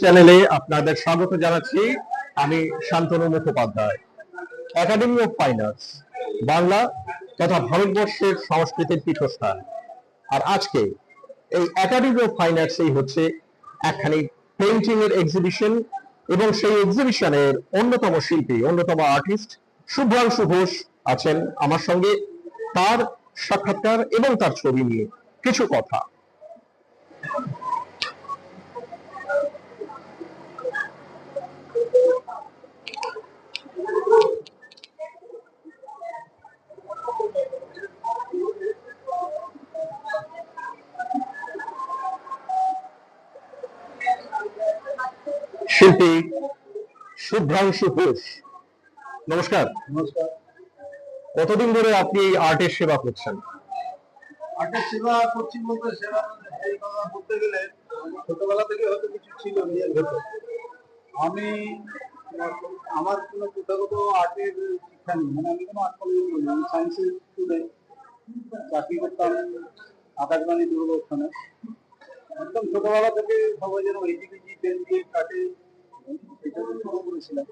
চ্যানেলে আপনাদের স্বাগত জানাচ্ছি। আমি Shantanu Mukhopadhyay. Academy of fine arts Bangla তথা ভারতবর্ষের সংস্কৃতির পীঠস্থান। আর আজকে এই একাডেমি অফ ফাইন আর্টসেই হচ্ছে একখানি পেইন্টিং এর এক্সিবিশন, এবং সেই এক্সিবিশনের অন্যতম শিল্পী, অন্যতম আর্টিস্ট শুভ্রাংশু ঘোষ আছেন আমার সঙ্গে। তার সাক্ষাৎকার এবং তার ছবি নিয়ে কিছু কথা। শিল্পী শুভ্রাংশু ঘোষ, নমস্কার। নমস্কার। কতদিন ধরে আপনি এই আর্টের সেবা করছেন? আর্টের সেবা করছি বলতে, সেবা এই কথা বলতে গেলে ছোটবেলা থেকে হয়তো কিছু ছিল নিজের ভেতর। আমি আমার কোনো প্রথাগত আর্টের শিক্ষা নেই, মানে আমি কোনো আর্ট কলেজে পড়িনি, আমি সায়েন্সের স্টুডেন্ট। চাকরি করতাম আকাশবাণী দূরদর্শনে। একদম ছোটবেলা থেকে সবাই যেন হিজিবিজি পেন দিয়ে কাটে, এটা শুরু করেছিলাম।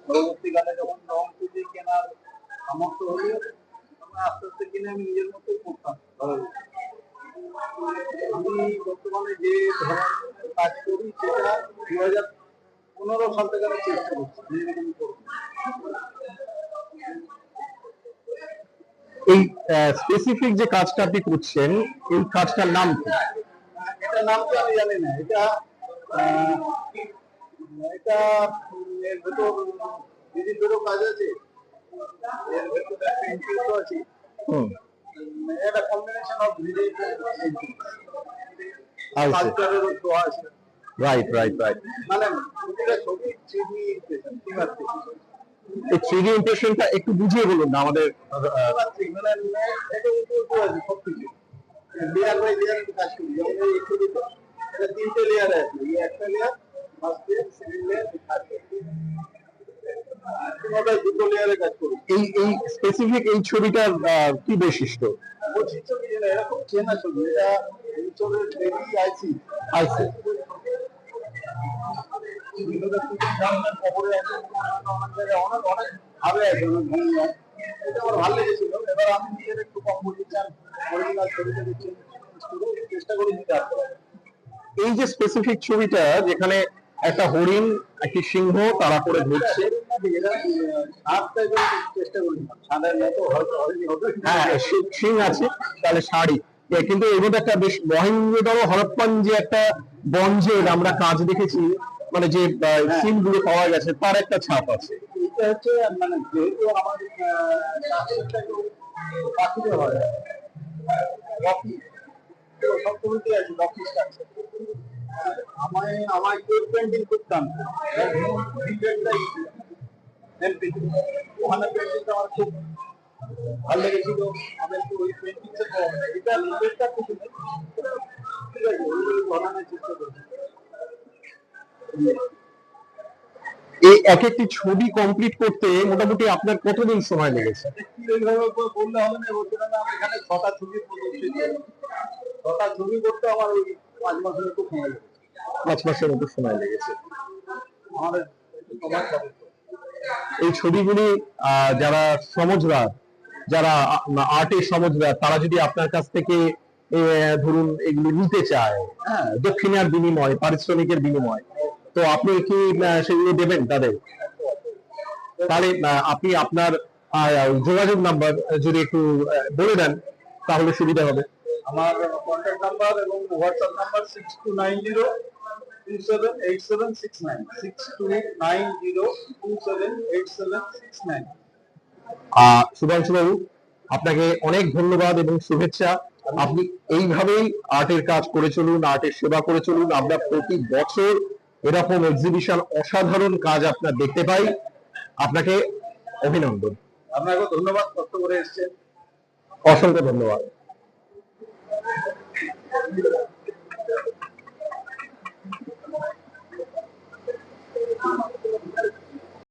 পরবর্তীকালে যখন রং তুলি কেনার সামর্থ্য হলে আস্তে আস্তে কিনে আমি নিজের মতোই করতাম। আমি বর্তমানে যে ধরনের কাজ করি সেটা 2015 সাল থেকে আমি চেষ্টা করছি নিজেকে করবো। এই স্পেসিফিক যে কাজটা আপনি করছেন, এই কাজটার নাম কি? এটা নাম তো আমি জানি না। এটা এটা এর ভেতর বিভিন্ন কাজ আছে, এর ভেতরে পেন্টিং তো আছে। এটা কম্বিনেশন অফ কালচারের তো আছে। Right right right. মানে এটা ছবি 3D ইমপ্রেশন, এই 3D ইমপ্রেশনটা একটু বুঝিয়ে বলুন না আমাদের। মানে এটা উপর আছে সবকিছু লেয়ার বাই লেয়ার কাজ করি। যেমন এই ছবিটা এটা 3টে লেয়ার আছে, এই একটা layer, first layer, second layer, third layer, দুটো লেয়ারে কাজ করি। এই স্পেসিফিক এই ছবিটার কি বৈশিষ্ট্য? বৈশিষ্ট্য কি জানা, এটা খুব চেনা ছবি। এটা এই ছবির বেবি আইসি আইসি খবরে আছে, অনেক জায়গায় অনেক অনেক ভাবে আছে, অনেক ভূমি আছে। এটা আমার ভালো লেগেছিল। এবার আমি নিজের একটু কম্পোজিশন অরিজিনাল ছবিটাকে চেষ্টা করি দিতে আসতে। এই যে স্পেসিফিক ছবিটা, যেখানে একটা হরিণ একটি সিংহ তাড়া করে ঘুরছে, চেষ্টা করি সাদার মতো হয়তো হবে। হ্যাঁ সিং আছে, তাহলে শাড়ি, কিন্তু এর মধ্যে একটা বেশ মহেন্দ্রতম হরপ্পান যে একটা গঞ্জের আমরা কাজ দেখেছি, মানে যে সিন গুলো পাওয়া গেছে তার একটা ছাপ আছে। এটা হচ্ছে মানে যেহেতু আমাদের পাখিতে হয় রকি, সব ছবিতে আছে রকি স্ট্রাকচার। আমায় কেক পেন্টিং করতাম ওখানে, পেন্টিংটা আমার খুব ভালো লেগেছিল। আমি একটু ওই পেন্টিং এটা নিজেরটা কিছু নেই, ঠিক আছে, ওই বানানোর চেষ্টা করছি। এই এক একটি ছবি কমপ্লিট করতে মোটামুটি আপনার কতদিন সময় লেগেছে? বললে হবে না, বলতে না আমি এখানে 6টা ছবি প্রদর্শিত, 6টা ছবি করতে আমার ওই 5 মাসের মতো সময় লেগেছে। 5 মাসের মতো সময় লেগেছে। আমাদের এই ছবিগুলি যারা সমজদার, যারা আর্টের সমজদার, তারা যদি আপনার কাছ থেকে ধরুন এগুলি নিতে চায়, হ্যাঁ, দক্ষিণার বিনিময়, পারিশ্রমিকের বিনিময়, তো আপনি কি সেগুলো দেবেন তাদের? তাহলে আপনি আপনার যোগাযোগ নাম্বার যদি একটু বলে দেন তাহলে সুবিধা হবে। আমার কন্ট্যাক্ট নাম্বার এবং হোয়াটসঅ্যাপ নাম্বার 6290278769 6290278769। শুভাংশু বাবু, আপনাকে অনেক ধন্যবাদ এবং শুভেচ্ছা। আপনি এইভাবেই আর্টের কাজ করে চলুন, আর্টের সেবা করে চলুন। আমরা প্রতি বছর এরকম এক্সিবিশন, অসাধারণ কাজ আপনার দেখতে পাই। আপনাকে অভিনন্দন। আপনাকে ধন্যবাদ, কষ্ট করে এসেছেন, অসংখ্য ধন্যবাদ।